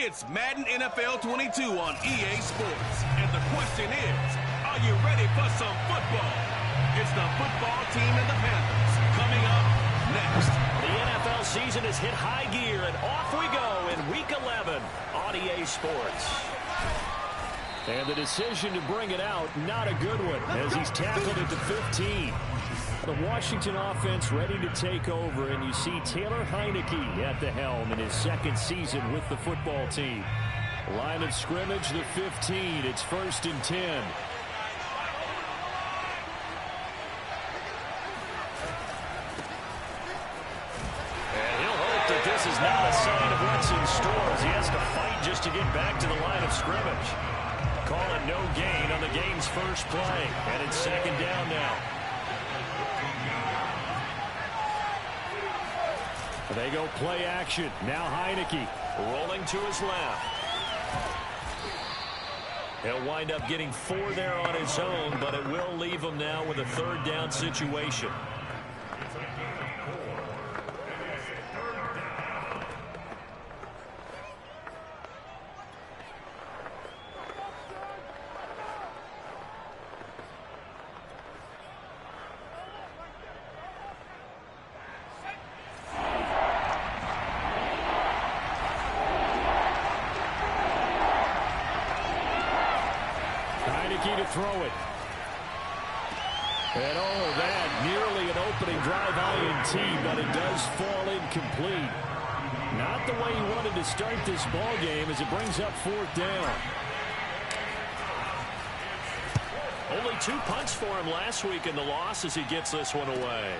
It's Madden NFL 22 on EA Sports. And the question is, are you ready for some football? It's the football team and the Panthers coming up next. The NFL season has hit high gear, and off we go in Week 11 on EA Sports. And the decision to bring it out, not a good one, as he's tackled at the 15. The Washington offense ready to take over, and you see Taylor Heineke at the helm in his second season with the football team. Line of scrimmage, the 15. It's 1st and 10. And he'll hope that this is not a sign of what's in store, as he has to fight just to get back to the line of scrimmage. Call it no gain on the game's first play, and it's 2nd down now. They go play action. Now Heineke rolling to his left. He'll wind up getting 4 there on his own, but it will leave him now with a 3rd down situation. To throw it. And oh, that nearly an opening drive INT, but it does fall incomplete. Not the way he wanted to start this ball game, as it brings up 4th down. Only 2 punts for him last week in the loss as he gets this one away.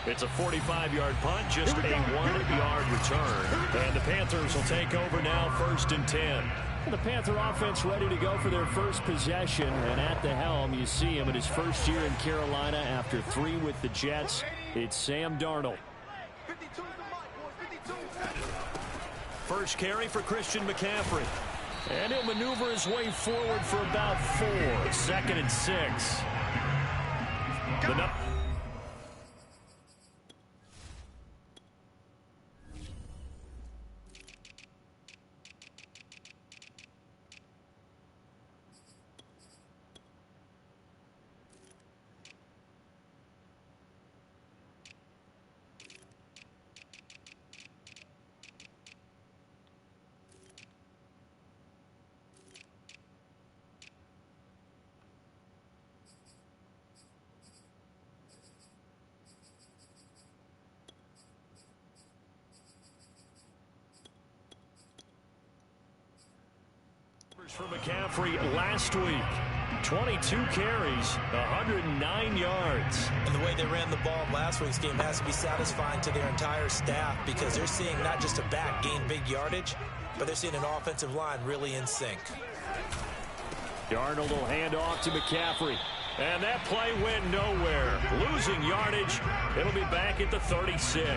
It's a 45-yard punt, just a 1-yard return. And the Panthers will take over now, 1st and 10. The Panther offense ready to go for their first possession, and at the helm you see him in his first year in Carolina after 3 with the Jets. It's Sam Darnold. First carry for Christian McCaffrey, and he'll maneuver his way forward for about 4. 2nd and 6. For McCaffrey last week, 22 carries, 109 yards. And the way they ran the ball last week's game has to be satisfying to their entire staff, because they're seeing not just a back gain big yardage, but they're seeing an offensive line really in sync. Darnold will hand off to McCaffrey. And that play went nowhere. Losing yardage. It'll be back at the 36.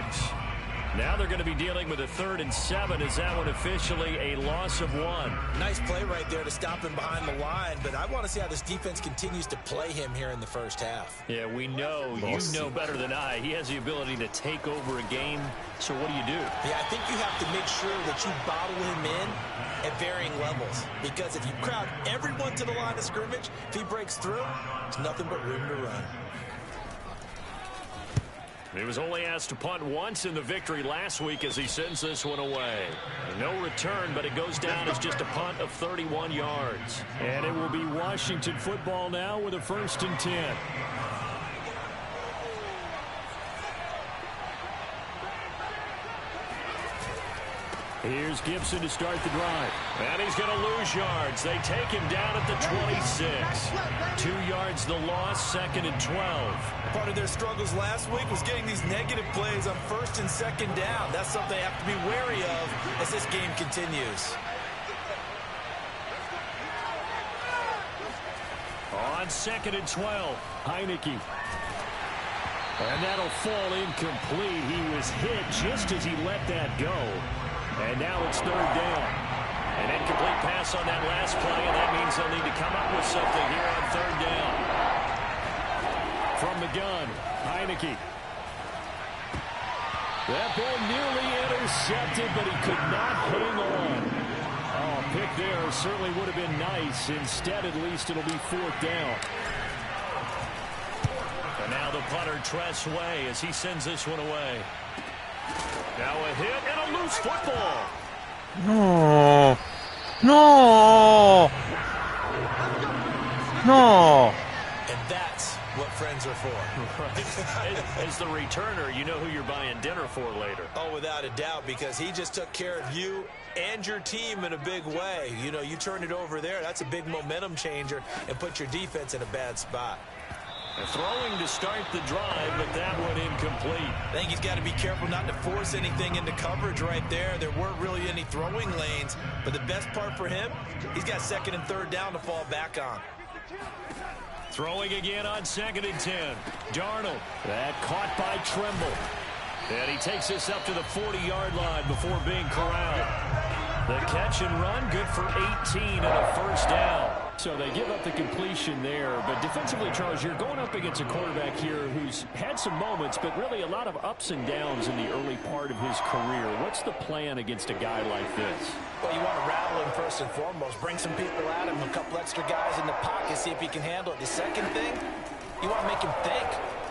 Now they're going to be dealing with a 3rd and 7. Is that one officially a loss of 1? Nice play right there to stop him behind the line, but I want to see how this defense continues to play him here in the first half. Yeah, we know, you know better than I, he has the ability to take over a game. So what do you do? Yeah, I think you have to make sure that you bottle him in at varying levels, because if you crowd everyone to the line of scrimmage, if he breaks through, there's nothing but room to run. He was only asked to punt once in the victory last week as he sends this one away. No return, but it goes down as just a punt of 31 yards. And it will be Washington football now with a 1st and 10. Here's Gibson to start the drive. And he's going to lose yards. They take him down at the 26. 2 yards the loss, 2nd and 12. Part of their struggles last week was getting these negative plays on 1st and 2nd down. That's something they have to be wary of as this game continues. On 2nd and 12, Heineke. And that'll fall incomplete. He was hit just as he let that go. And now it's 3rd down. An incomplete pass on that last play, and that means they'll need to come up with something here on 3rd down. From the gun, Heineke. That ball nearly intercepted, but he could not hang on. Oh, a pick there certainly would have been nice. Instead, at least it'll be 4th down. And now the punter Tress Way as he sends this one away. Now a hit and a loose football. No. No. No. And that's what friends are for. Right. As the returner, you know who you're buying dinner for later. Oh, without a doubt, because he just took care of you and your team in a big way. You know, you turn it over there, that's a big momentum changer and put your defense in a bad spot. Throwing to start the drive, but that one incomplete. I think he's got to be careful not to force anything into coverage right there. There weren't really any throwing lanes, but the best part for him, he's got 2nd and 3rd down to fall back on. Throwing again on 2nd and 10. Darnold. That caught by Tremble. And he takes this up to the 40-yard line before being corralled. The catch and run, good for 18 and a 1st down. So they give up the completion there. But defensively, Charles, you're going up against a quarterback here who's had some moments, but really a lot of ups and downs in the early part of his career. What's the plan against a guy like this? Well, you want to rattle him first and foremost. Bring some people at him, a couple extra guys in the pocket, see if he can handle it. The second thing, you want to make him think.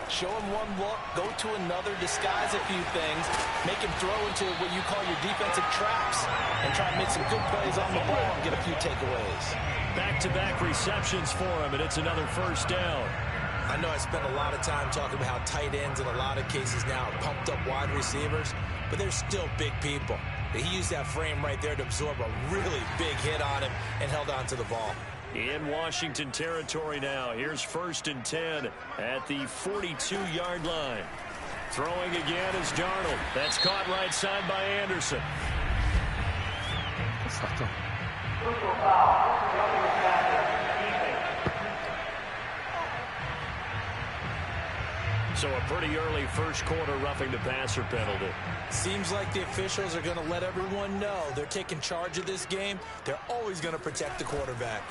Show him one look, go to another, disguise a few things, make him throw into what you call your defensive traps, and try to make some good plays on the ball and get a few takeaways. Back-to-back receptions for him, and it's another 1st down. I know I spent a lot of time talking about how tight ends in a lot of cases now are pumped up wide receivers, but they're still big people. He used that frame right there to absorb a really big hit on him and held on to the ball. In Washington territory now. Here's 1st and 10 at the 42-yard line. Throwing again is Darnold. That's caught right side by Anderson. So a pretty early 1st quarter roughing the passer penalty. Seems like the officials are going to let everyone know they're taking charge of this game. They're always going to protect the quarterback.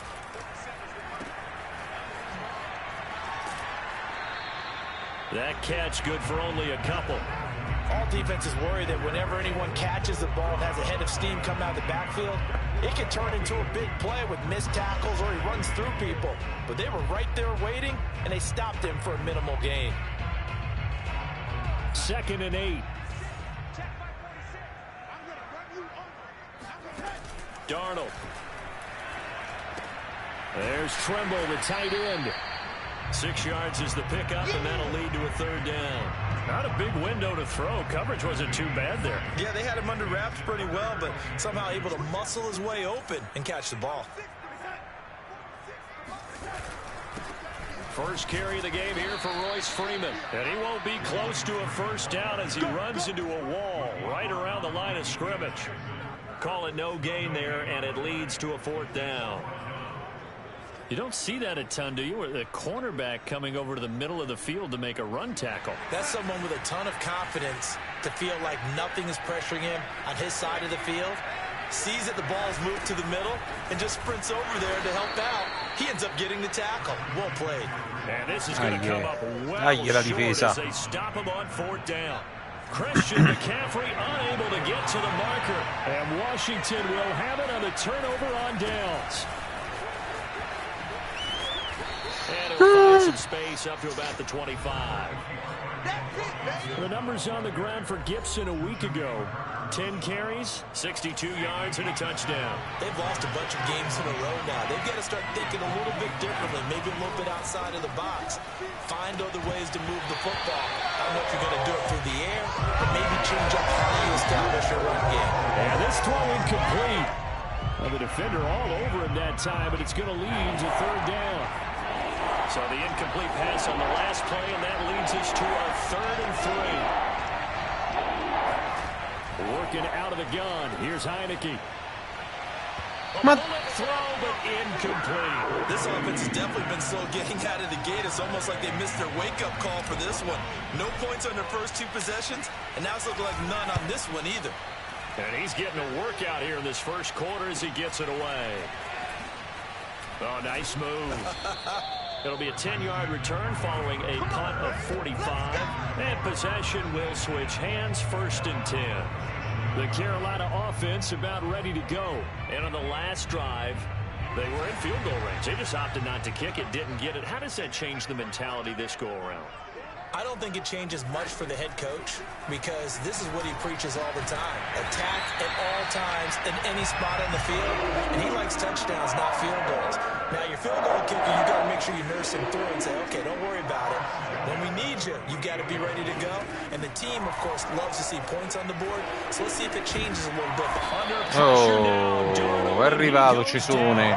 That catch good for only a couple. All defenses worry that whenever anyone catches the ball and has a head of steam come out of the backfield, it can turn into a big play with missed tackles or he runs through people. But they were right there waiting, and they stopped him for a minimal gain. 2nd and 8. Darnold. There's Tremble, the tight end. 6 yards is the pickup, and that'll lead to a 3rd down. Not a big window to throw. Coverage wasn't too bad there. Yeah, they had him under wraps pretty well, but somehow able to muscle his way open and catch the ball. First carry of the game here for Royce Freeman. And he won't be close to a 1st down as he runs into a wall right around the line of scrimmage. Call it no gain there, and it leads to a 4th down. You don't see that a ton, do you? With a cornerback coming over to the middle of the field to make a run tackle. That's someone with a ton of confidence to feel like nothing is pressuring him on his side of the field. Sees that the ball's moved to the middle and just sprints over there to help out. He ends up getting the tackle. Well played. And this is going to come up well short as they stop him on 4th down. Christian McCaffrey unable to get to the marker. And Washington will have it on the turnover on downs. And it'll find some space up to about the 25. The numbers on the ground for Gibson a week ago. 10 carries, 62 yards, and a touchdown. They've lost a bunch of games in a row now. They've got to start thinking a little bit differently, maybe a little bit outside of the box. Find other ways to move the football. I don't know if you're going to do it through the air, but maybe change up how you establish your run game. And this throw incomplete. Well, the defender all over him that time, but it's going to lead to 3rd down. So the incomplete pass on the last play, and that leads us to a 3rd and 3. Working out of the gun. Here's Heineke. A bullet throw, but incomplete. This offense has definitely been slow getting out of the gate. It's almost like they missed their wake-up call for this one. No points on their first 2 possessions, and now it's looking like none on this one either. And he's getting a workout here in this 1st quarter as he gets it away. Oh, nice move. It'll be a 10-yard return following a punt of 45. And possession will switch hands, 1st and 10. The Carolina offense about ready to go. And on the last drive, they were in field goal range. They just opted not to kick it, didn't get it. How does that change the mentality this go around? I don't think it changes much for the head coach because this is what he preaches all the time. Attack at all times in any spot on the field, and he likes touchdowns, not field goals. Now, your field goal kicker, you got to make sure you nurse him through and say, okay, don't worry about it. When we need you, you got to be ready to go. And the team, of course, loves to see points on the board, so let's see if it changes a little bit. Oh, è arrivato Cesone.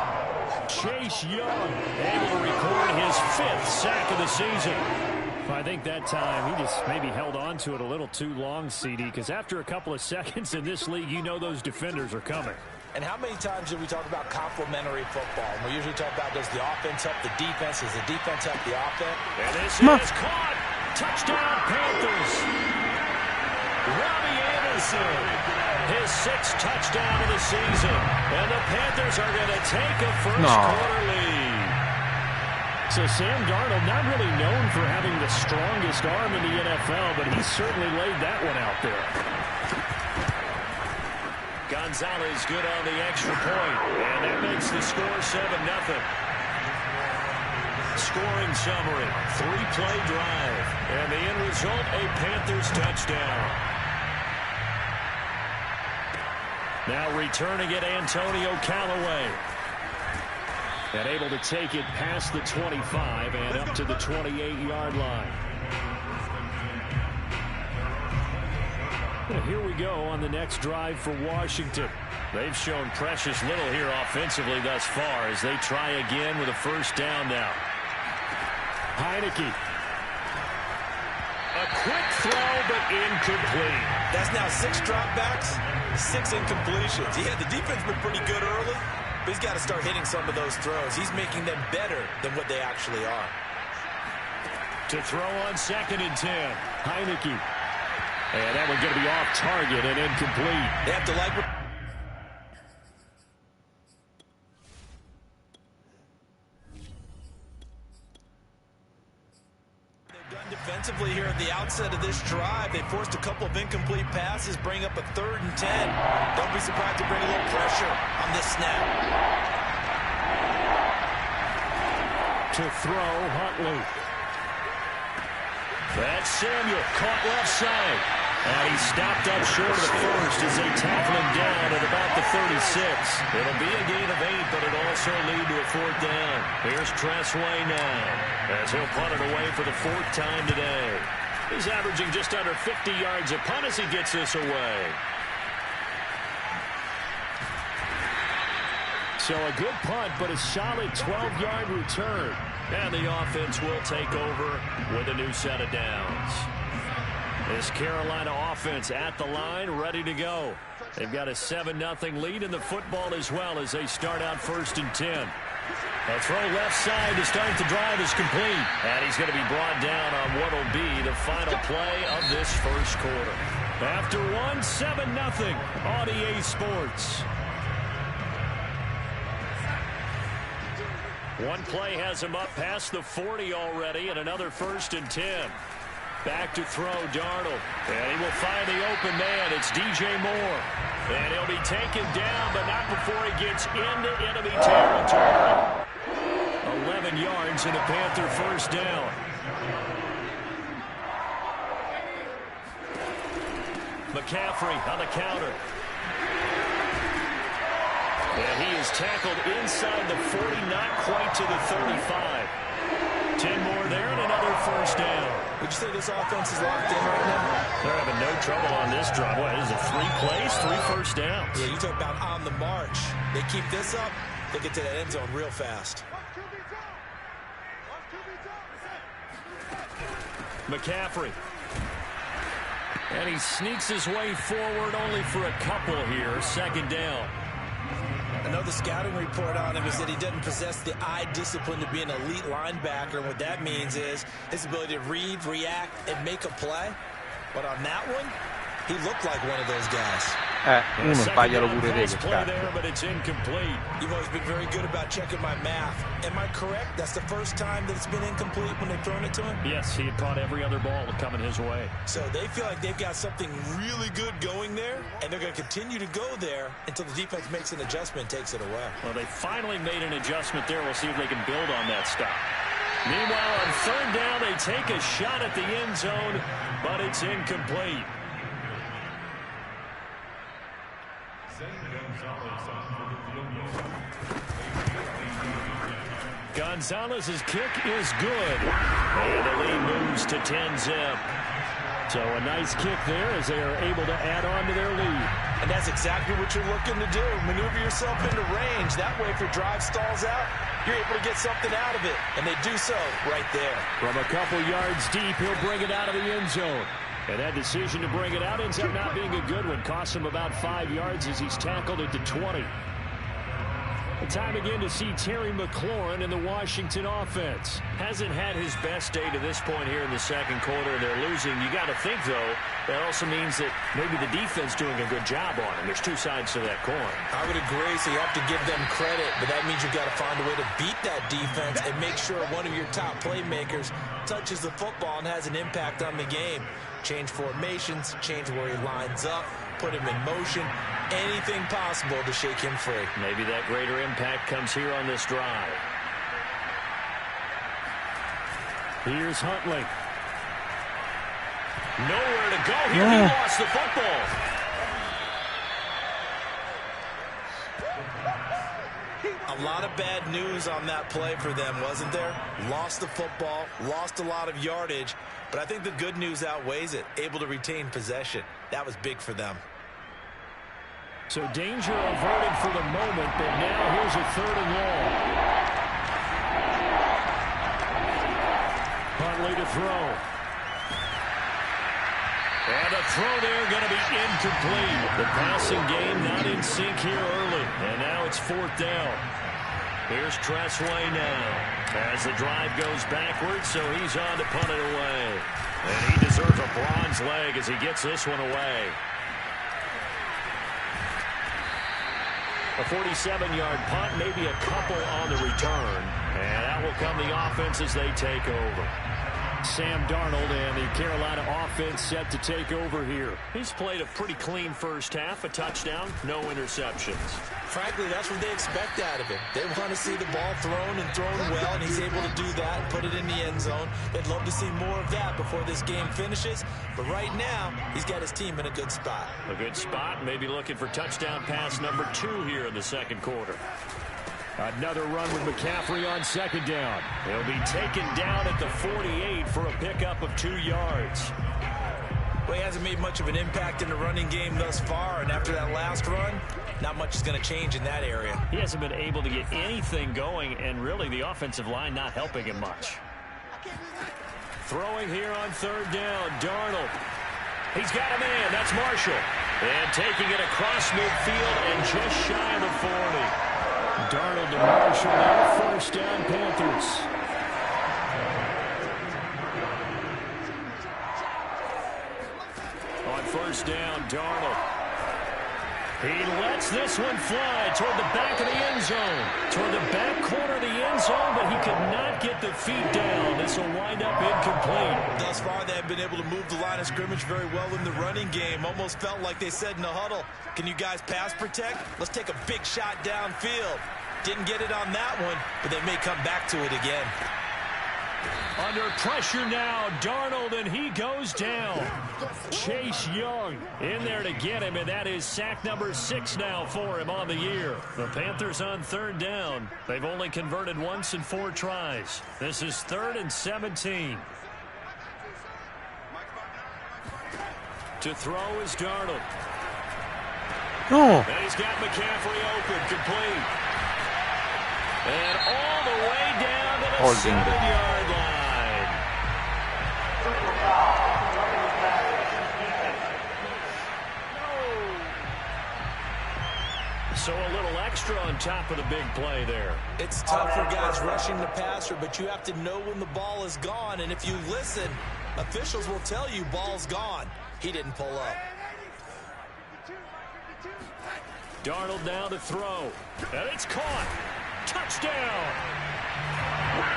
Chase Young able to record his 5th sack of the season. I think that time he just maybe held on to it a little too long, CD, because after a couple of seconds in this league, you know those defenders are coming. And how many times do we talk about complementary football? We usually talk about does the offense help the defense? Does the defense help the offense? And this is caught. Touchdown, Panthers. Robbie Anderson, his 6th touchdown of the season. And the Panthers are going to take a first-quarter lead. So Sam Darnold, not really known for having the strongest arm in the NFL, but he certainly laid that one out there. Gonzalez good on the extra point, and that makes the score 7-0. Scoring summary, 3-play drive, and the end result, a Panthers touchdown. Now returning it, Antonio Callaway. And able to take it past the 25 and up to the 28-yard line. Well, here we go on the next drive for Washington. They've shown precious little here offensively thus far as they try again with a 1st down now. Heineke. A quick throw, but incomplete. That's now 6 dropbacks, 6 incompletions. Yeah, the defense been pretty good early. But he's got to start hitting some of those throws. He's making them better than what they actually are. To throw on 2nd and 10. Heineke. And that one's going to be off target and incomplete. They have to like... They've done defensively here at the outset of this drive. They forced a couple of incomplete passes, bring up a 3rd and 10. Don't be surprised to bring a little pressure on this snap. To throw, Huntley. That's Samuel, caught left side. And he stopped up short of the first as they tackle him down at about the 36. It'll be a gain of 8, but it'll also lead to a 4th down. Here's Tressway now as he'll punt it away for the 4th time today. He's averaging just under 50 yards a punt as he gets this away. So a good punt, but a solid 12-yard return. And the offense will take over with a new set of downs. This Carolina offense at the line, ready to go. They've got a 7-0 lead in the football as well as they start out 1st and 10. A throw left side to start the drive is complete. And he's going to be brought down on what will be the final play of this 1st quarter. After 7-0 on EA Sports. One play has him up past the 40 already, and another 1st and 10. Back to throw, Darnold. And he will find the open man. It's DJ Moore. And he'll be taken down, but not before he gets into enemy territory. 11 yards and a Panther 1st down. McCaffrey on the counter. And he is tackled inside the 40, not quite to the 35. 10 more there and another 1st down. Would you say this offense is locked in right now? They're having no trouble on this drive. What is it, 3 plays, 3 1st downs? Yeah, you talk about on the march. They keep this up, they get to that end zone real fast. McCaffrey. And he sneaks his way forward only for a couple here. 2nd down. Another scouting report on him is that he doesn't possess the eye discipline to be an elite linebacker. And what that means is his ability to read, react, and make a play. But on that one, he looked like one of those guys. Uno sbaglialo pure te, che cazzo. You've always been very good about checking my math. Am I correct? That's the first time that it's been incomplete when they've thrown it to him? Yes, he had caught every other ball coming his way. So they feel like they've got something really good going there, and they're going to continue to go there until the defense makes an adjustment and takes it away. Well, they finally made an adjustment there. We'll see if they can build on that stop. Meanwhile, on third down, they take a shot at the end zone, but it's incomplete. Gonzalez's kick is good. And the lead moves to 10-zip. So a nice kick there as they are able to add on to their lead. And that's exactly what you're looking to do. Maneuver yourself into range. That way, if your drive stalls out, you're able to get something out of it. And they do so right there. From a couple yards deep, he'll bring it out of the end zone. And that decision to bring it out ends up not being a good one. Costs him about 5 yards as he's tackled at the 20. The time again to see Terry McLaurin in the Washington offense. Hasn't had his best day to this point here in the second quarter. They're losing. You got to think, though, that also means that maybe the defense doing a good job on him. There's two sides to that coin. I would agree, so you have to give them credit, but that means you've got to find a way to beat that defense and make sure one of your top playmakers touches the football and has an impact on the game. Change formations, change where he lines up, put him in motion, anything possible to shake him free. Maybe that greater impact comes here on this drive. Here's Huntley. Nowhere to go here. He lost the football. A lot of bad news on that play for them, wasn't there? Lost the football, lost a lot of yardage, but I think the good news outweighs it. Able to retain possession. That was big for them. So danger averted for the moment, but now here's a third and long. Huntley to throw. And the throw there going to be incomplete. The passing game not in sync here early. And now it's fourth down. Here's Tressway now. As the drive goes backwards, so he's on to punt it away. And he deserves a bronze leg as he gets this one away. A 47-yard punt, maybe a couple on the return. And out will come the offense as they take over. Sam Darnold and the Carolina offense set to take over here. He's played a pretty clean first half, a touchdown, no interceptions. Frankly, that's what they expect out of him. They want to see the ball thrown and thrown well, and he's able to do that and put it in the end zone. They'd love to see more of that before this game finishes. But right now, he's got his team in a good spot. A good spot, maybe looking for touchdown pass number 2 here in the second quarter. Another run with McCaffrey on second down. He'll be taken down at the 48 for a pickup of 2 yards. Well, he hasn't made much of an impact in the running game thus far, and after that last run, not much is going to change in that area. He hasn't been able to get anything going, and really the offensive line not helping him much. Throwing here on third down, Darnold. He's got a man, that's Marshall. And taking it across midfield and just shy of the 40. Darnold to Marshall now, first down Panthers. On first down, Darnold. He lets this one fly toward the back of the end zone. Toward the back corner of the end zone, but he could not get the feet down. This will wind up incomplete. Thus far, they have been able to move the line of scrimmage very well in the running game. Almost felt like they said in the huddle, can you guys pass protect? Let's take a big shot downfield. Didn't get it on that one, but they may come back to it again. Under pressure now, Darnold, and he goes down. Chase Young in there to get him, and that is sack number 6 now for him on the year. The Panthers on third down. They've only converted once in 4 tries. This is 3rd and 17. To throw is Darnold. Oh. And he's got McCaffrey open, complete. And all the way down to the 7-yard line. So a little extra on top of the big play there. It's tough for guys rushing the passer, but you have to know when the ball is gone. And if you listen, officials will tell you ball's gone. He didn't pull up. Darnold now to throw. And it's caught. Touchdown.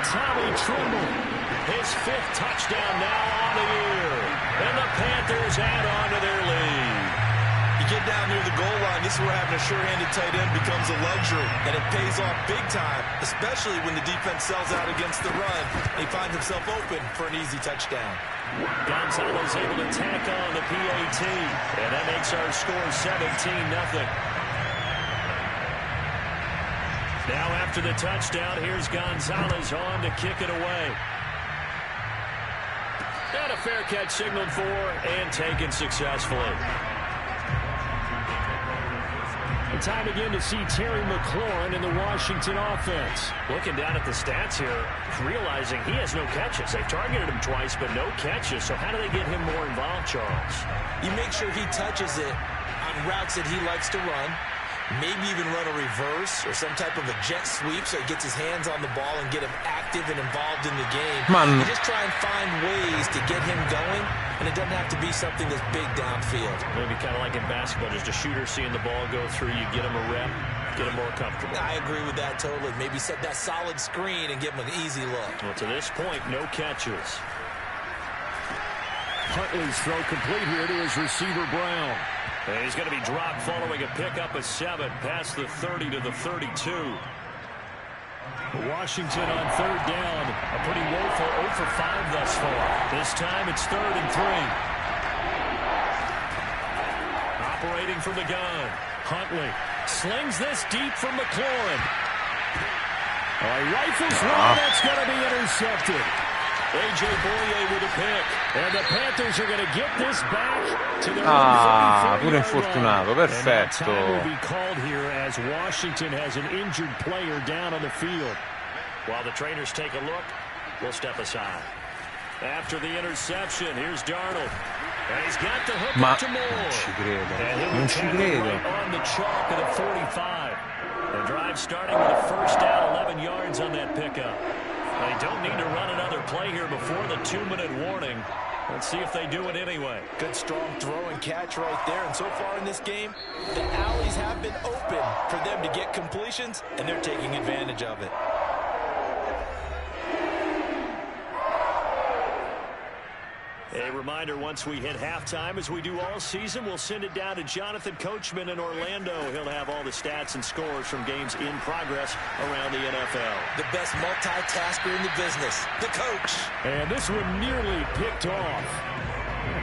Tommy Tremble. His 5th touchdown now on the year. And the Panthers add on to their lead. You get down near the goal line, this is where having a sure-handed tight end becomes a luxury. And it pays off big time, especially when the defense sells out against the run. And he finds himself open for an easy touchdown. Gonzalez able to tack on the PAT. And that makes our score 17-0. Now after the touchdown, here's Gonzalez on to kick it away. And a fair catch signaled for and taken successfully. Time again to see Terry McLaurin in the Washington offense. Looking down at the stats here, realizing he has no catches. They've targeted him twice, but no catches. So how do they get him more involved, Charles? You make sure he touches it on routes that he likes to run. Maybe even run a reverse or some type of a jet sweep so he gets his hands on the ball and get him active and involved in the game. You just try and find ways to get him going, and it doesn't have to be something that's big downfield. Maybe kind of like in basketball, just a shooter seeing the ball go through, you get him a rep, get him more comfortable. I agree with that totally. Maybe set that solid screen and give him an easy look. Well, to this point, no catches. Huntley's throw complete here to his receiver, Brown. And he's going to be dropped following a pickup of 7 past the 30 to the 32. Washington on 3rd down. A pretty woeful 0 for 5 thus far. This time it's 3rd and 3. Operating from the gun. Huntley slings this deep from McLaurin. He rifles one. That's going to be intercepted. A.J. Boye with a pick. And the Panthers are going to get this back to their pure infortunato, perfetto. Time will be called here as Washington has an injured player down on the field. While the trainers take a look, we'll step aside. After the interception, here's Darnold. And he's got the hook up to Moore. Non ci credo. Right on the chalk of the 45. The drive starting with a 1st down, 11 yards on that pickup. They don't need to run another play here before the 2-minute warning. Let's see if they do it anyway. Good strong throw and catch right there. And so far in this game, the alleys have been open for them to get completions, and they're taking advantage of it. A reminder, once we hit halftime, as we do all season, we'll send it down to Jonathan Coachman in Orlando. He'll have all the stats and scores from games in progress around the NFL. The best multitasker in the business, the coach. And this one nearly picked off.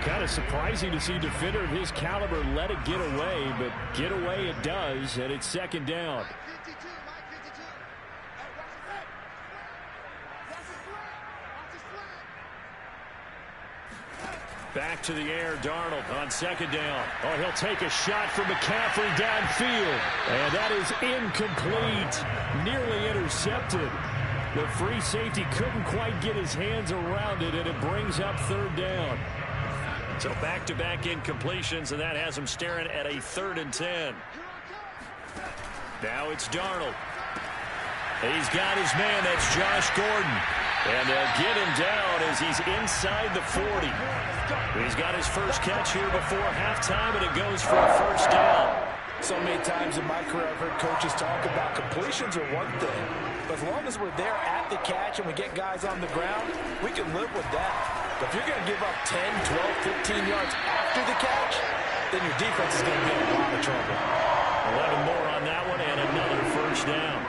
Kind of surprising to see a defender of his caliber let it get away, but get away it does, and it's 2nd down. Back to the air, Darnold on 2nd down. He'll take a shot from McCaffrey downfield. And that is incomplete. Nearly intercepted. The free safety couldn't quite get his hands around it, and it brings up 3rd down. So back-to-back incompletions, and that has him staring at a 3rd and 10. Now it's Darnold. He's got his man. That's Josh Gordon. And they'll get him down as he's inside the 40. He's got his first catch here before halftime, and it goes for a 1st down. So many times in my career I've heard coaches talk about completions are one thing, but as long as we're there at the catch and we get guys on the ground, we can live with that. But if you're going to give up 10, 12, 15 yards after the catch, then your defense is going to be in a lot of trouble. 11 more on that one and another 1st down.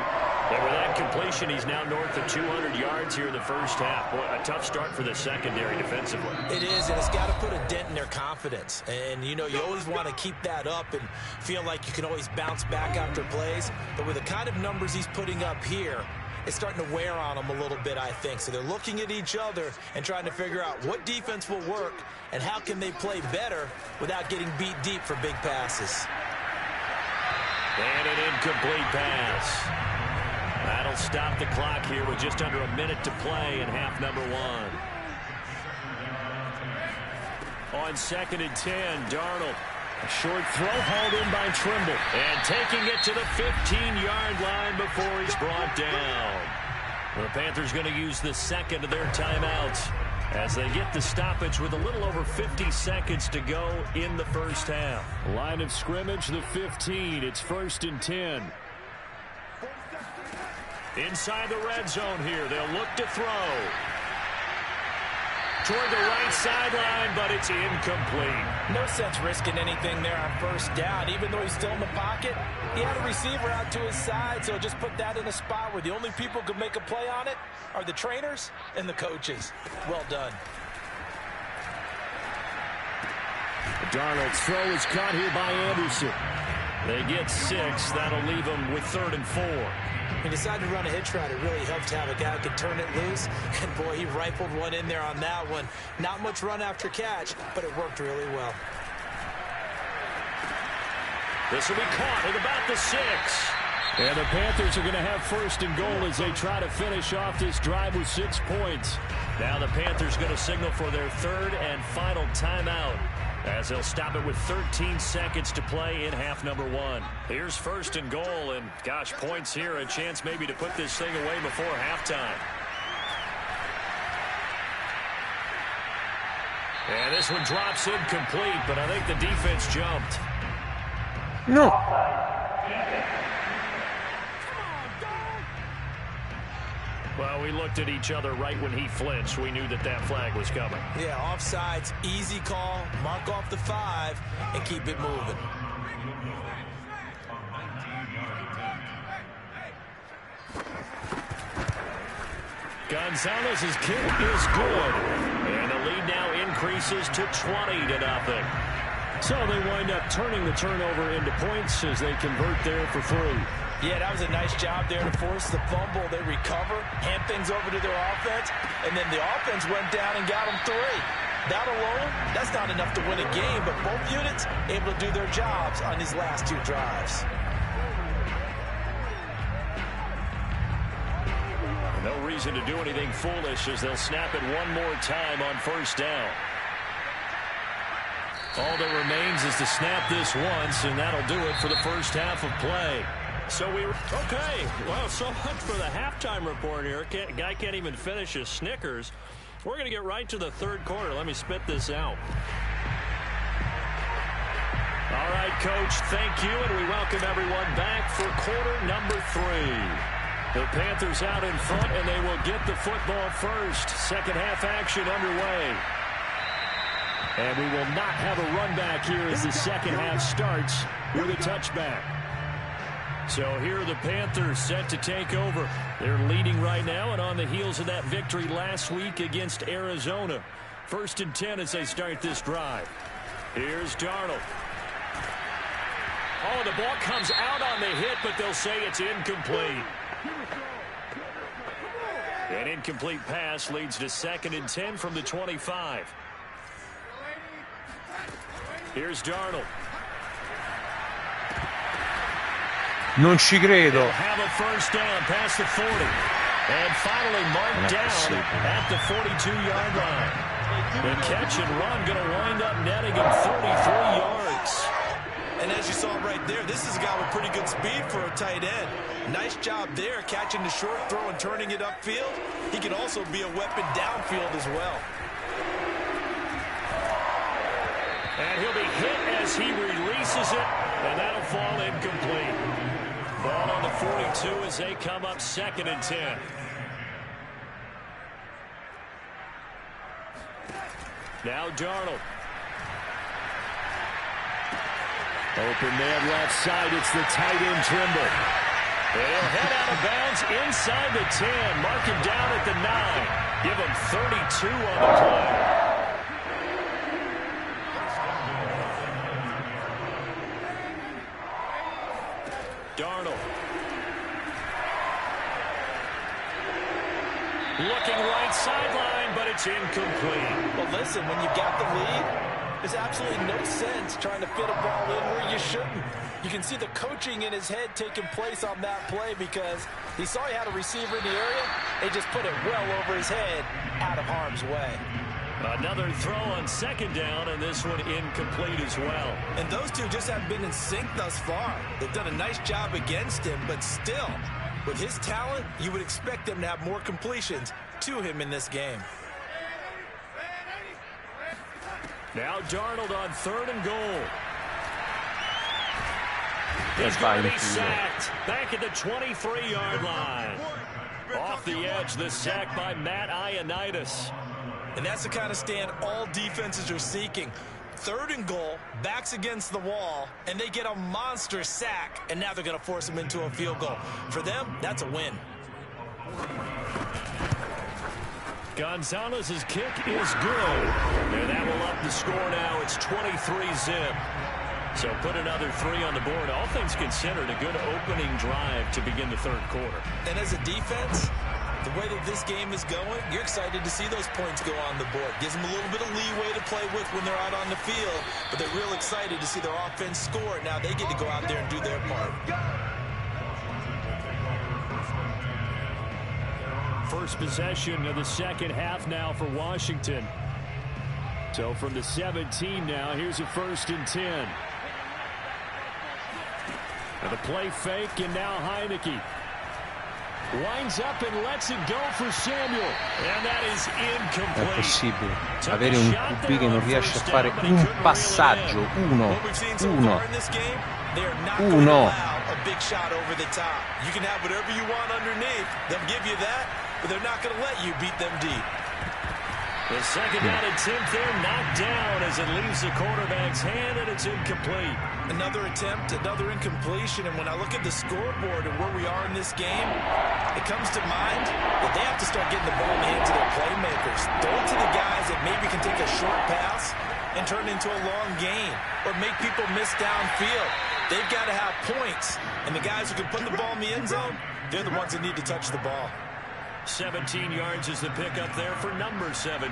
And with that completion, he's now north of 200 yards here in the 1st half. Boy, a tough start for the secondary defensively. It is, and it's got to put a dent in their confidence. And, you know, you always want to keep that up and feel like you can always bounce back after plays. But with the kind of numbers he's putting up here, it's starting to wear on them a little bit, I think. So they're looking at each other and trying to figure out what defense will work and how can they play better without getting beat deep for big passes. And an incomplete pass. That'll stop the clock here with just under a minute to play in half number 1. On 2nd and 10, Darnold. A short throw hauled in by Trimble. And taking it to the 15-yard line before he's brought down. The Panthers going to use the 2nd of their timeouts. as they get the stoppage with a little over 50 seconds to go in the first half. Line of scrimmage, the 15. It's 1st and 10. Inside the red zone here. They'll look to throw. Toward the right sideline, but it's incomplete. No sense risking anything there on first down. Even though he's still in the pocket, he had a receiver out to his side, so just put that in a spot where the only people who can make a play on it are the trainers and the coaches. Well done. Darnold's throw is caught here by Anderson. They get 6. That'll leave them with 3rd and 4. He decided to run a hitch route. It really helped to have a guy who could turn it loose. And, boy, he rifled one in there on that one. Not much run after catch, but it worked really well. This will be caught at about the 6. And the Panthers are going to have 1st and goal as they try to finish off this drive with 6 points. Now the Panthers going to signal for their 3rd and final timeout, as they'll stop it with 13 seconds to play in half number 1. Here's 1st and goal, and gosh, points here, a chance maybe to put this thing away before halftime. And this one drops incomplete, but I think the defense jumped. No. Well, we looked at each other right when he flinched. We knew that that flag was coming. Yeah, offsides, easy call. Mark off the 5 and keep it moving. Gonzalez's kick is good. And the lead now increases to 20-0. So they wind up turning the turnover into points as they convert there for 3. Yeah, that was a nice job there to force the fumble. They recover, hand things over to their offense, and then the offense went down and got them 3. That alone, that's not enough to win a game, but both units able to do their jobs on these last 2 drives. No reason to do anything foolish as they'll snap it one more time on 1st down. All that remains is to snap this once, and that'll do it for the first half of play. So okay, well, so much for the halftime report here. Guy can't even finish his Snickers. We're going to get right to the 3rd quarter. Let me spit this out. All right, Coach, thank you, and we welcome everyone back for quarter number 3. The Panthers out in front, and they will get the football first. Second half action underway. And we will not have a run back here as the second half starts with a touchback. So here are the Panthers set to take over. They're leading right now and on the heels of that victory last week against Arizona. 1st and 10 as they start this drive. Here's Darnold. Oh, the ball comes out on the hit, but they'll say it's incomplete. An incomplete pass leads to 2nd and 10 from the 25. Here's Darnold. Non ci credo. They'll have a 1st down past the 40. And finally marked down at the 42-yard line. The catch and run going to wind up netting him 33 yards. And as you saw right there, this is a guy with pretty good speed for a tight end. Nice job there, catching the short throw and turning it upfield. He can also be a weapon downfield as well. And he'll be hit as he releases it, and that'll fall incomplete. Ball on the 42 as they come up 2nd and 10. Now Darnold. Open man left side. It's the tight end Trimble. They'll head out of bounds inside the 10. Mark him down at the 9. Give him 32 on the play. Darnold. Looking right sideline, but it's incomplete. Well, listen, when you got the lead, there's absolutely no sense trying to fit a ball in where you shouldn't. You can see the coaching in his head taking place on that play because he saw he had a receiver in the area. They just put it well over his head, out of harm's way. Another throw on 2nd down, and this one incomplete as well. And those two just haven't been in sync thus far. They've done a nice job against him, but still, with his talent, you would expect them to have more completions to him in this game. Now Darnold on 3rd and goal. He's going to be sacked back at the 23-yard line. Off the edge, the sack by Matt Ioannidis. And that's the kind of stand all defenses are seeking. 3rd and goal, backs against the wall, and they get a monster sack, and now they're going to force them into a field goal. For them, that's a win. Gonzalez's kick is good. And that will up the score now. It's 23-zip. So put another 3 on the board. All things considered, a good opening drive to begin the 3rd quarter. And as a defense, the way that this game is going, you're excited to see those points go on the board. Gives them a little bit of leeway to play with when they're out on the field, but they're real excited to see their offense score. Now they get to go out there and do their part. First possession of the 2nd half now for Washington. So from the 17 now, here's a 1st and 10. And the play fake, and now Heineke winds up and lets it go for Samuel. And that is incomplete. È possibile avere un QB che non riesce a fare un passaggio, uno. A big shot over the top. You can have whatever you want underneath. They'll give you that, but they're not going to let you beat them deep. The second down attempt there knocked down as it leaves the quarterback's hand, and it's incomplete. Another attempt, another incompletion, and when I look at the scoreboard and where we are in this game, it comes to mind that they have to start getting the ball in the hands of their playmakers. Throw it to the guys that maybe can take a short pass and turn it into a long gain or make people miss downfield. They've got to have points, and the guys who can put the ball in the end zone, they're the ones that need to touch the ball. 17 yards is the pickup there for number 17.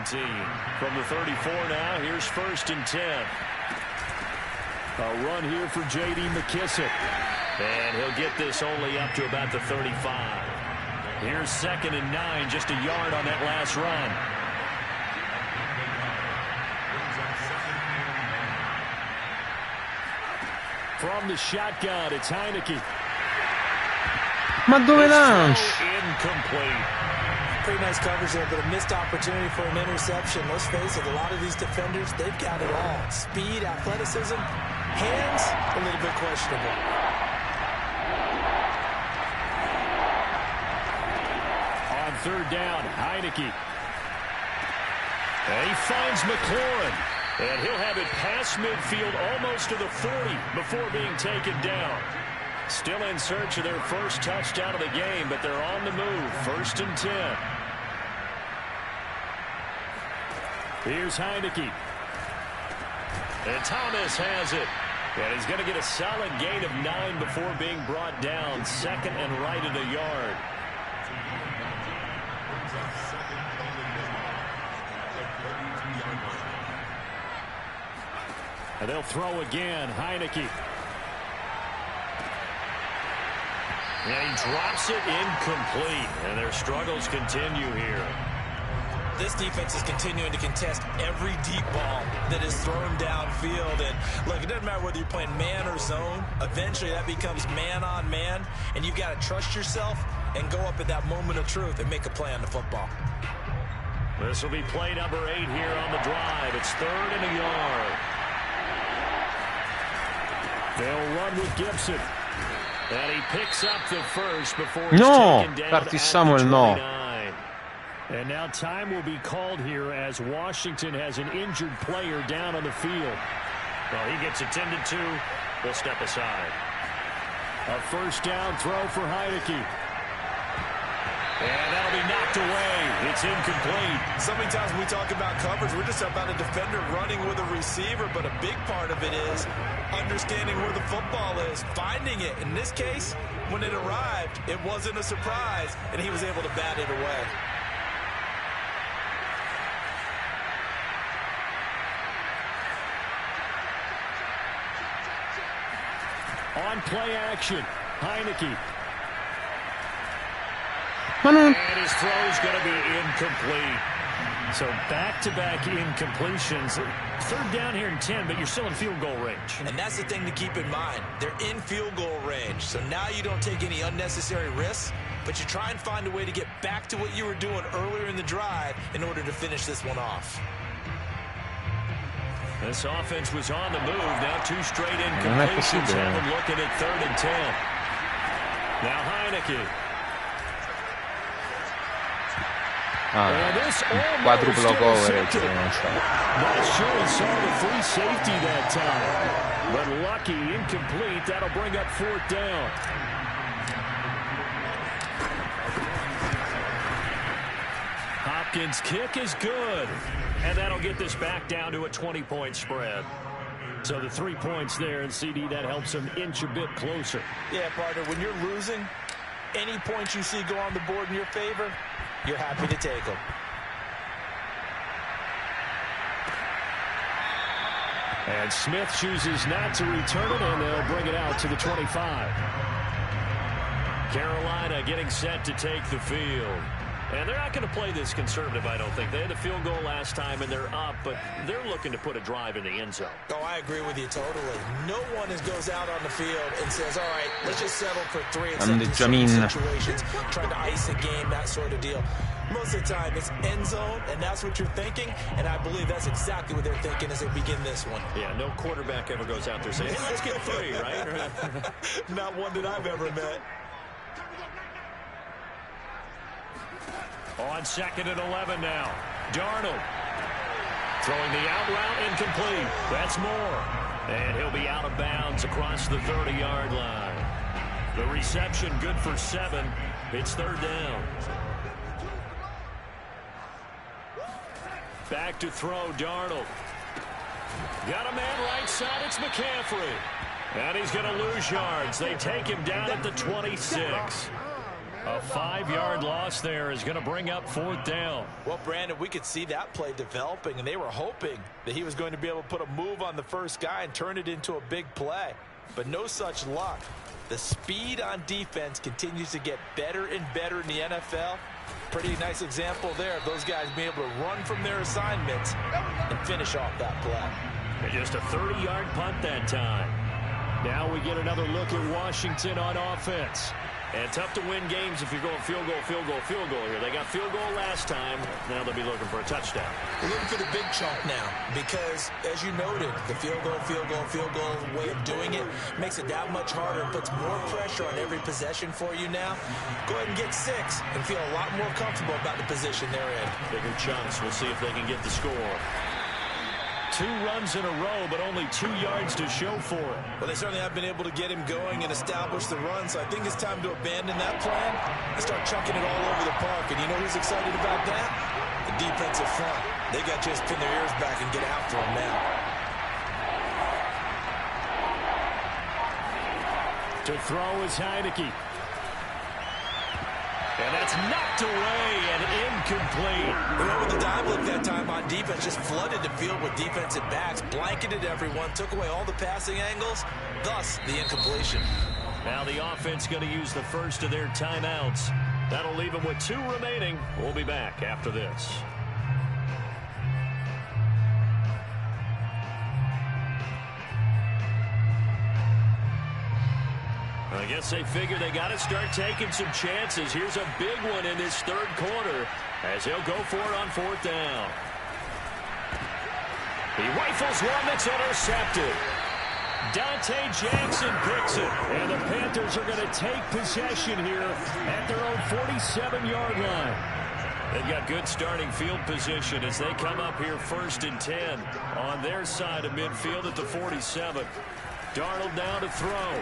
From the 34 now, here's 1st and 10. A run here for J.D. McKissick. And he'll get this only up to about the 35. Here's 2nd and 9, just a yard on that last run. From the shotgun, it's Heineke. Ma dove lanci? Incomplete. Pretty nice coverage there, but a missed opportunity for an interception. Let's face it, a lot of these defenders, they've got it all. Speed, athleticism, hands, a little bit questionable. On 3rd down, Heineke. And he finds McLaurin. And he'll have it past midfield almost to the 40 before being taken down. Still in search of their first touchdown of the game, but they're on the move. 1st and 10. Here's Heineke. And Thomas has it. And he's going to get a solid gain of 9 before being brought down. 2nd and right at a yard. And they'll throw again. Heineke. And he drops it incomplete. And their struggles continue here. This defense is continuing to contest every deep ball that is thrown downfield. And look, it doesn't matter whether you're playing man or zone. Eventually that becomes man on man. And you've got to trust yourself and go up at that moment of truth and make a play on the football. This will be play number 8 here on the drive. It's 3rd and a yard. They'll run with Gibson. And he picks up the first before he's taken down. Curtis Samuel, no. And now time will be called here as Washington has an injured player down on the field. Well, he gets attended to. We'll step aside. A 1st down throw for Heineke. And that'll be knocked away. It's incomplete. So many times when we talk about coverage, we're just about a defender running with a receiver, but a big part of it is understanding where the football is, finding it. In this case, when it arrived, it wasn't a surprise, and he was able to bat it away. On play action, Heineke. And his throw's going to be incomplete. So back-to-back incompletions. 3rd down here and 10, but you're still in field goal range. And that's the thing to keep in mind. They're in field goal range. So now you don't take any unnecessary risks, but you try and find a way to get back to what you were doing earlier in the drive in order to finish this one off. This offense was on the move. Now 2 straight incompletions have them looking at 3rd and 10. Now Heineke. Quadruplo coverage. Not sure he saw the free safety that time. But lucky, incomplete. That'll bring up 4th down. Hopkins' kick is good. And that'll get this back down to a 20-point spread. So the 3 points there, and CD, that helps them inch a bit closer. Yeah, partner, when you're losing, any points you see go on the board in your favor, you're happy to take them. And Smith chooses not to return it, and they'll bring it out to the 25. Carolina getting set to take the field. And they're not going to play this conservative, I don't think. They had the field goal last time, and they're up, but they're looking to put a drive in the end zone. Oh, I agree with you totally. No one goes out on the field and says, all right, let's just settle for 3 in situations, trying to ice a game, that sort of deal. Most of the time, it's end zone, and that's what you're thinking, and I believe that's exactly what they're thinking as they begin this one. Yeah, no quarterback ever goes out there saying, hey, let's get 3, right? Not one that I've ever met. On 2nd and 11 now. Darnold throwing the out route, incomplete. That's Moore. And he'll be out of bounds across the 30-yard line. The reception good for 7. It's 3rd down. Back to throw, Darnold. Got a man right side, it's McCaffrey. And he's going to lose yards. They take him down at the 26. A 5-yard loss there is going to bring up 4th down. Well, Brandon, we could see that play developing, and they were hoping that he was going to be able to put a move on the first guy and turn it into a big play. But no such luck. The speed on defense continues to get better and better in the NFL. Pretty nice example there of those guys being able to run from their assignments and finish off that play. And just a 30-yard punt that time. Now we get another look at Washington on offense. And tough to win games if you're going field goal, field goal, field goal here. They got field goal last time. Now they'll be looking for a touchdown. We're looking for the big chunk now because, as you noted, the field goal, field goal, field goal way of doing it makes it that much harder and puts more pressure on every possession for you now. Go ahead and get 6 and feel a lot more comfortable about the position they're in. Bigger chunks. We'll see if they can get the score. 2 runs in a row, but only 2 yards to show for it. Well, they certainly have been able to get him going and establish the run, so I think it's time to abandon that plan and start chucking it all over the park. And you know who's excited about that? The defensive front. They got to just pin their ears back and get after him now. To throw is Heineke. And that's knocked away and incomplete. Remember the dive look that time on defense just flooded the field with defensive backs, blanketed everyone, took away all the passing angles, thus the incompletion. Now the offense going to use the first of their timeouts. That'll leave them with 2 remaining. We'll be back after this. I guess they figure they got to start taking some chances. Here's a big one in this 3rd quarter as he'll go for it on 4th down. He rifles one that's intercepted. Dante Jackson picks it, and the Panthers are going to take possession here at their own 47-yard line. They've got good starting field position as they come up here 1st and 10 on their side of midfield at the 47. Darnold now to throw.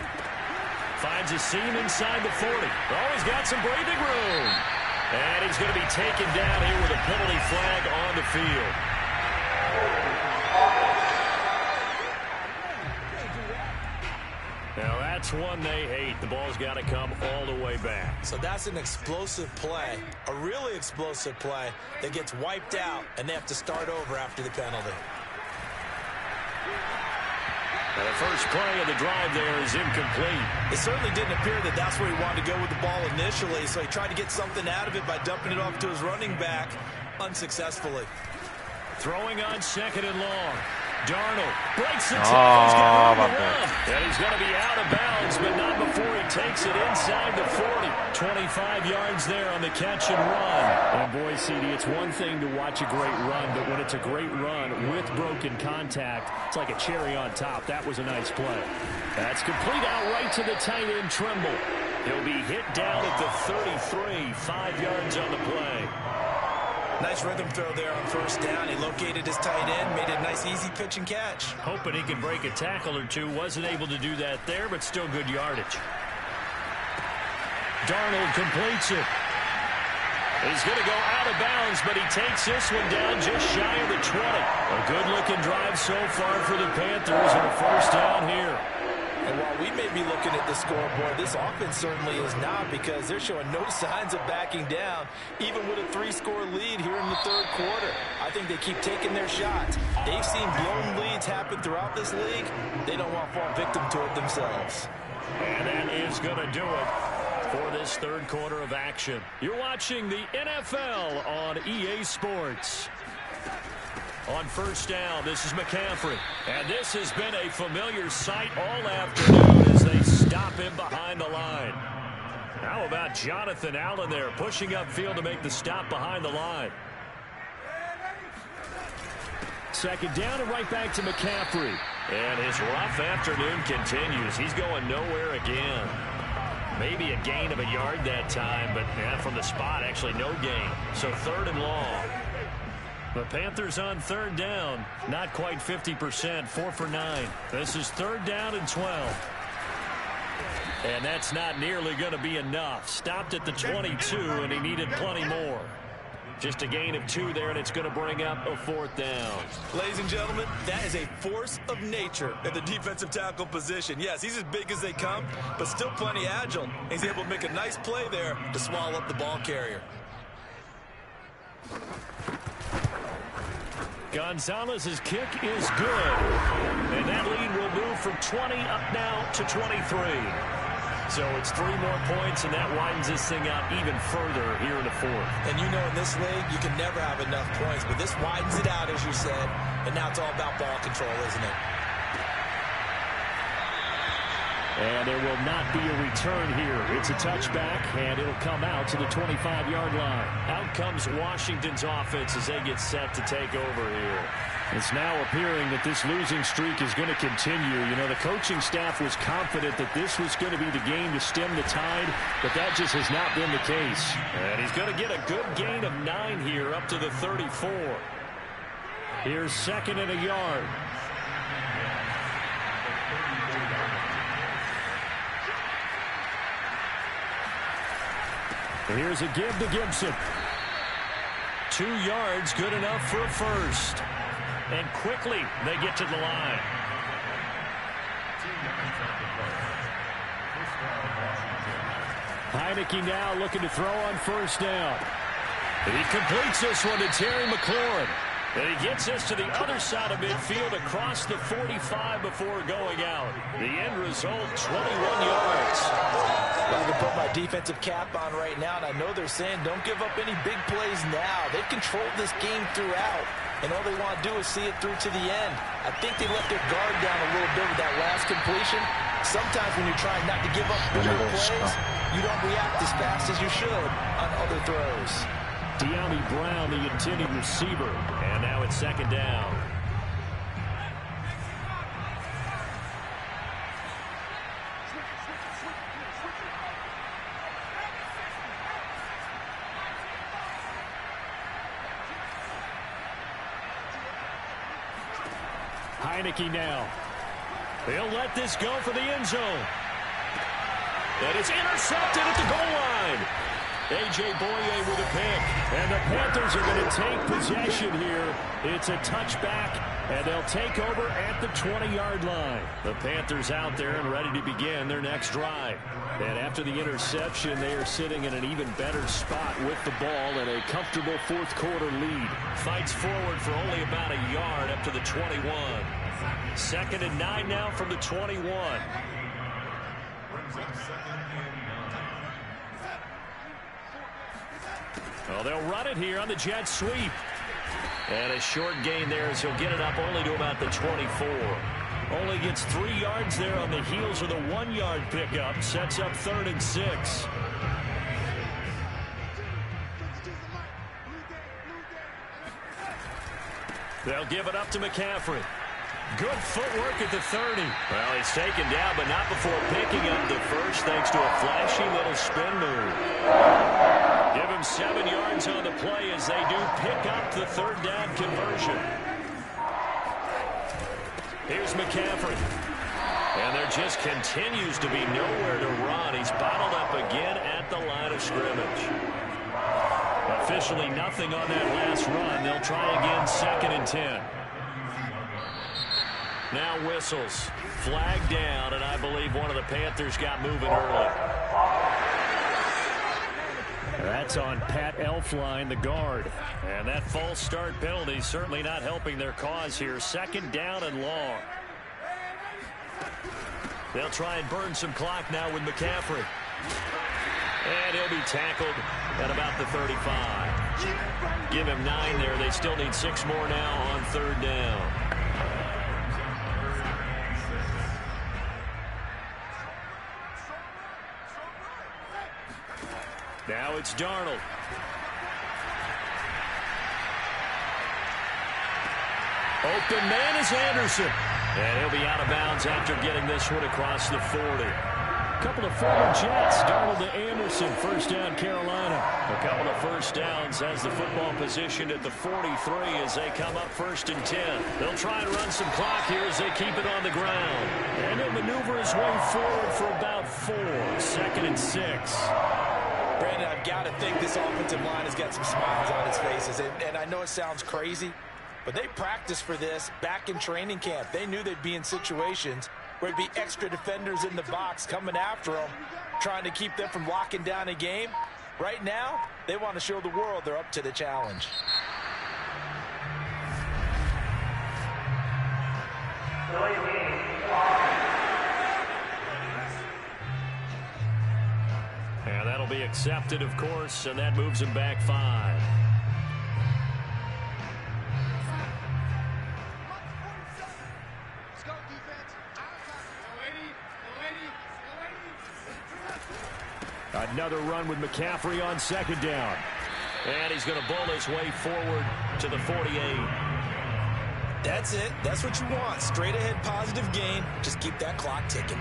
Finds a seam inside the 40. Oh, he's got some breathing room. And he's going to be taken down here with a penalty flag on the field. Now that's one they hate. The ball's got to come all the way back. So that's an explosive play, a really explosive play that gets wiped out, and they have to start over after the penalty. And the first play of the drive there is incomplete. It certainly didn't appear that that's where he wanted to go with the ball initially, so he tried to get something out of it by dumping it off to his running back unsuccessfully. Throwing on 2nd and long. Darnold breaks the tackles, and he's going to be out of bounds, but not before he takes it inside the 40. 25 yards there on the catch and run. And boy, CD, it's one thing to watch a great run, but when it's a great run with broken contact, it's like a cherry on top. That was a nice play. That's complete out right to the tight end, Trimble. He'll be hit down at the 33, 5 yards on the play. Nice rhythm throw there on first down. He located his tight end, made a nice easy pitch and catch. Hoping he could break a tackle or two. Wasn't able to do that there, but still good yardage. Darnold completes it. He's going to go out of bounds, but he takes this one down just shy of the 20. A good-looking drive so far for the Panthers and a first down here. And while we may be looking at the scoreboard, this offense certainly is not, because they're showing no signs of backing down, even with a 3-score lead here in the third quarter. I think they keep taking their shots. They've seen blown leads happen throughout this league. They don't want to fall victim to it themselves. And that is going to do it for this third quarter of action. You're watching the NFL on EA Sports. On first down, this is McCaffrey. And this has been a familiar sight all afternoon as they stop him behind the line. How about Jonathan Allen there pushing upfield to make the stop behind the line? Second down and right back to McCaffrey. And his rough afternoon continues. He's going nowhere again. Maybe a gain of a yard that time, but from the spot, actually no gain. So third and long. The Panthers on third down, not quite 50%, 4 for 9. This is third down and 12. And that's not nearly going to be enough. Stopped at the 22, and he needed plenty more. Just a gain of 2 there, and it's going to bring up a fourth down. Ladies and gentlemen, that is a force of nature at the defensive tackle position. Yes, he's as big as they come, but still plenty agile. He's able to make a nice play there to swallow up the ball carrier. Gonzalez's kick is good. And that lead will move from 20 up now to 23. So it's 3 more points, and that widens this thing out even further here in the fourth. And you know, in this league, you can never have enough points, but this widens it out, as you said, and now it's all about ball control, isn't it? And there will not be a return here. It's a touchback, and it'll come out to the 25-yard line. Out comes Washington's offense as they get set to take over here. It's now appearing that this losing streak is going to continue. You know, the coaching staff was confident that this was going to be the game to stem the tide, but that just has not been the case. And he's going to get a good gain of 9 here up to the 34. Here's second and a yard. Here's a give to Gibson. 2 yards, good enough for a first. And quickly, they get to the line. Heineke now looking to throw on first down. He completes this one to Terry McLaurin. And he gets this to the other side of midfield across the 45 before going out. The end result, 21 yards. Well, I can put my defensive cap on right now, and I know they're saying don't give up any big plays now. They've controlled this game throughout, and all they want to do is see it through to the end. I think they let their guard down a little bit with that last completion. Sometimes when you're trying not to give up bigger plays, you don't react as fast as you should on other throws. De'Ami Brown, the intended receiver, and now it's second down. Heineke now. They'll let this go for the end zone. And it's intercepted at the goal line. A.J. Boye with a pick. And the Panthers are going to take possession here. It's a touchback, and they'll take over at the 20-yard line. The Panthers out there and ready to begin their next drive. And after the interception, they are sitting in an even better spot with the ball and a comfortable fourth quarter lead. Fights forward for only about a yard up to the 21. Second and 9 now from the 21. Well, they'll run it here on the jet sweep. And a short gain there as he'll get it up only to about the 24. Only gets 3 yards there on the heels of the 1-yard pickup. Sets up 3rd and 6. They'll give it up to McCaffrey. Good footwork at the 30. Well, he's taken down, but not before picking up the first, thanks to a flashy little spin move. Give him 7 yards on the play as they do pick up the 3rd down conversion. Here's McCaffrey. And there just continues to be nowhere to run. He's bottled up again at the line of scrimmage. Officially nothing on that last run. They'll try again, 2nd and 10. Now whistles. Flag down, and I believe one of the Panthers got moving early. That's on Pat Elflein, the guard. And that false start penalty certainly not helping their cause here. 2nd down and long. They'll try and burn some clock now with McCaffrey. And he'll be tackled at about the 35. Give him 9 there. They still need 6 more now on 3rd down. Now it's Darnold. Open man is Anderson. And he'll be out of bounds after getting this one across the 40. A couple of former Jets. Darnold to Anderson. 1st down, Carolina. A couple of 1st downs as the football positioned at the 43 as they come up 1st and 10. They'll try and run some clock here as they keep it on the ground. And he'll maneuver his way forward for about 4. 2nd and 6. Brandon, I've got to think this offensive line has got some smiles on its faces. And I know it sounds crazy, but they practiced for this back in training camp. They knew they'd be in situations where there'd be extra defenders in the box coming after them, trying to keep them from locking down a game. Right now, they want to show the world they're up to the challenge. And that'll be accepted, of course, and that moves him back 5. Another run with McCaffrey on 2nd down. And he's going to bull his way forward to the 48. That's it. That's what you want. Straight ahead positive gain. Just keep that clock ticking.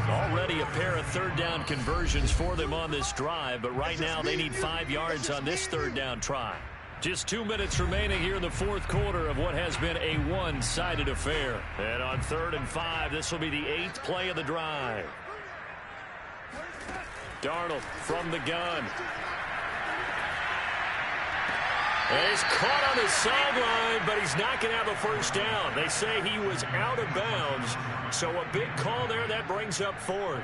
Already a pair of 3rd down conversions for them on this drive, but right now they need 5 yards on this 3rd down try. Just 2 minutes remaining here in the 4th quarter of what has been a one-sided affair. And on 3rd and 5, this will be the 8th play of the drive. Darnold from the gun. And he's caught on the sideline, but he's not going to have a 1st down. They say he was out of bounds, so a big call there. That brings up 4th.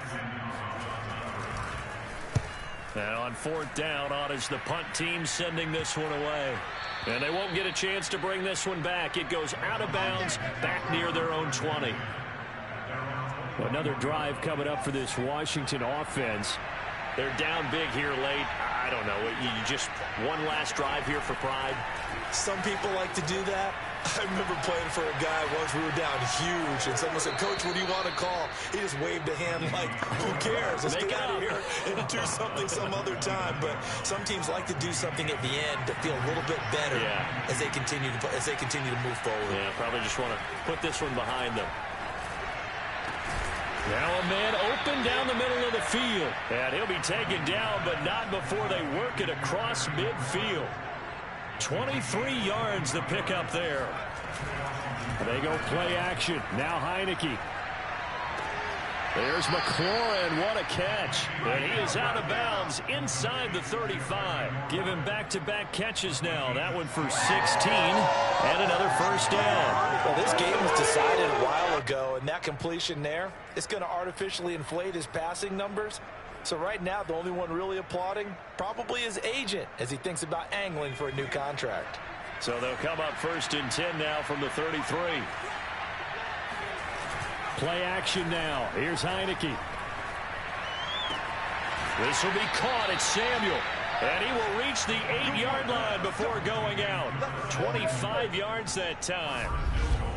And on 4th down, on is the punt team sending this one away. And they won't get a chance to bring this one back. It goes out of bounds, back near their own 20. Another drive coming up for this Washington offense. They're down big here late. I don't know. You just one last drive here for pride. Some people like to do that. I remember playing for a guy once. We were down huge, and someone said, "Coach, what do you want to call?" He just waved a hand like, "Who cares? Let's get out of here and do something some other time." But some teams like to do something at the end to feel a little bit better as they continue to move forward. Yeah, probably just want to put this one behind them. Now a man open down the middle of the field. And he'll be taken down, but not before they work it across midfield. 23 yards the pickup there. They go play action. Now Heineke. There's McLaurin. What a catch. And he is out of bounds inside the 35. Give him back-to-back catches now. That one for 16 and another 1st down. Well, this game was decided a while ago, and that completion there, it's going to artificially inflate his passing numbers. So right now, the only one really applauding probably his agent as he thinks about angling for a new contract. So they'll come up 1st and 10 now from the 33. Play action now. Here's Heineke. This will be caught. It's Samuel. And he will reach the 8-yard line before going out. 25 yards that time.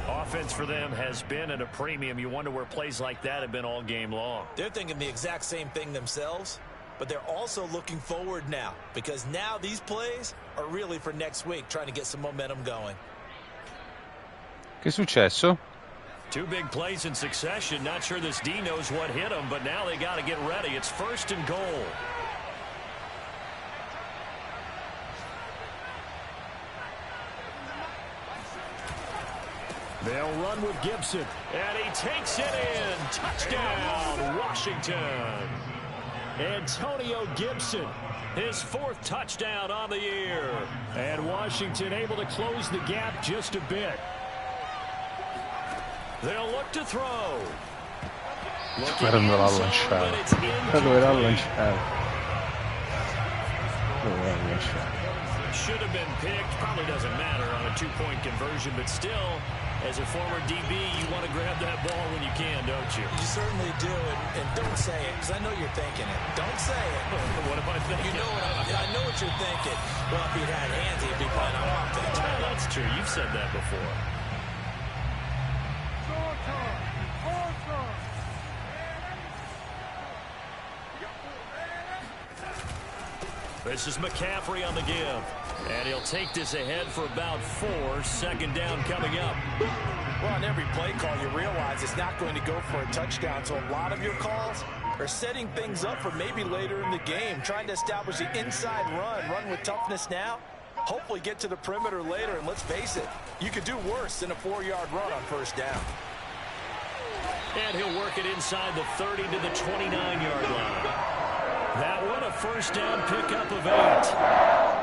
Offense for them has been at a premium. You wonder where plays like that have been all game long. They're thinking the exact same thing themselves, but they're also looking forward now, because now these plays are really for next week, trying to get some momentum going. Che è successo? 2 big plays in succession. Not sure this D knows what hit them, but now they got to get ready. It's 1st and goal. They'll run with Gibson, and he takes it in. Touchdown, Washington. Antonio Gibson, his 4th touchdown on the year. And Washington able to close the gap just a bit. They'll look to throw. Guarda la lanciare. Doveva lanciare. Should have been picked. Probably doesn't matter on a 2-point conversion, but still, as a former DB, you want to grab that ball when you can, don't you? You certainly do, and don't say it, because I know you're thinking it. Don't say it. What am I thinking? You know I know what you're thinking. Well, if he'd had hands, he'd be playing on offense. Well, that's true. You've said that before. This is McCaffrey on the give. And he'll take this ahead for about 4. 2nd down coming up. Well, on every play call, you realize it's not going to go for a touchdown. So a lot of your calls are setting things up for maybe later in the game, trying to establish the inside run with toughness now. Hopefully get to the perimeter later, and let's face it, you could do worse than a 4-yard run on 1st down. And he'll work it inside the 30 to the 29-yard line. That one a 1st down pickup of 8.